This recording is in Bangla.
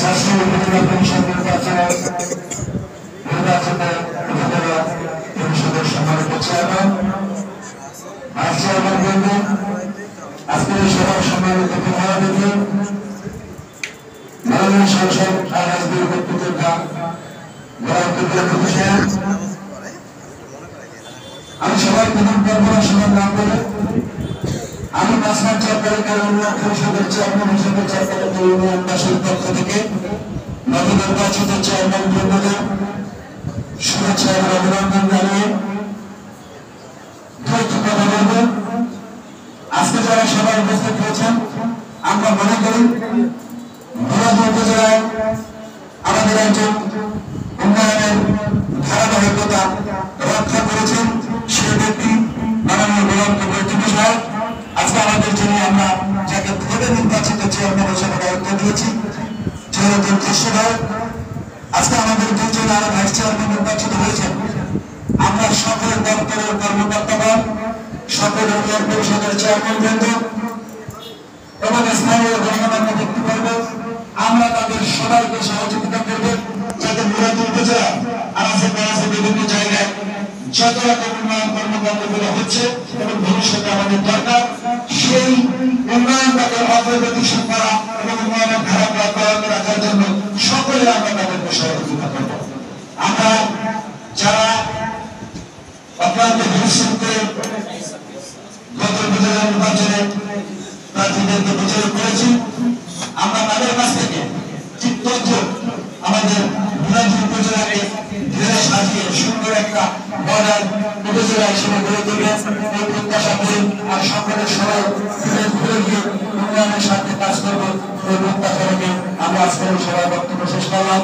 শাসন উপজেলা পরিষদ নির্বাচনে উপজেলা পরিষদের সম্মানিত চেয়ারম্যান ভাইস চেয়ারম্যান বলবেন আজকের এই সভার সম্মানিত প্রধানমন্ত্রী মাননীয় সাংসদ রাজনীতির বক্তৃতা আমি সবাই প্রথম কল্পনা সভার নাম বলে আমি মাসনার চারপালিকার উন্নয়ন পরিষদের চেয়ারম্যান হিসেবে চারপালিকা ইউনিয়নবাসীর পক্ষ থেকে নবনির্বাচিত চেয়ারম্যান বৃন্দদের শুভেচ্ছা এবং অভিনন্দন জানিয়ে কথা বলব। আজকে যারা সবাই উপস্থিত হয়েছেন আমরা মনে করি ভোলাহাট উপজেলায় আমাদের একজন উন্নয়নের ধারাবাহিকতা রক্ষা করেছেন সেই ব্যক্তি মাননীয় গোলাম কবির টিপু সাহেব। আজকে আমাদের জন্য আমরা যাকে ভোটে নির্বাচিত চেয়ারম্যান হিসেবে দায়িত্ব দিয়েছি জয়রতন কৃষ্ণভাই, আজকে আমাদের দুজন আরো ভাইস চেয়ারম্যান নির্বাচিত হয়েছেন। আমরা সকল দপ্তরের কর্মকর্তাগণ, সকল ইউনিয়ন পরিষদের চেয়ারম্যান বৃন্দ এবং স্থানীয় গণমান্য ব্যক্তিবর্গ আমরা তাদের সবাইকে সহযোগিতা করব যাতে মুরাদ উপজেলা আর আশেপাশে বিভিন্ন জায়গায় যত রকম উন্নয়ন কর্মকাণ্ডগুলো হচ্ছে এবং ভবিষ্যতে আমাদের দরকার সেই উন্নয়নটাকে অগ্রগতিশীল করা এবং উন্নয়নের ধারা অব্যাহত রাখার জন্য সকলে আমরা তাদেরকে সহযোগিতা করব। আমরা যারা অক্লান্ত পরিশ্রম করে গত উপজেলা নির্বাচনে প্রার্থীদেরকে বিজয়ী করেছি, আমরা তাদের কাছ থেকে ঠিক তথ্য আমাদের ভোলাহাট উপজেলাকে ধীরে সাজিয়ে সুন্দর একটা মডেল উপজেলা হিসেবে গড়ে তুলবে এই প্রত্যাশা করি। আর সকলের সবাই ঘুরে গিয়ে উন্নয়নের সাথে কাজ করবো এই প্রত্যাশা রেখে আমরা আজকের সবাই বক্তব্য শেষ করলাম।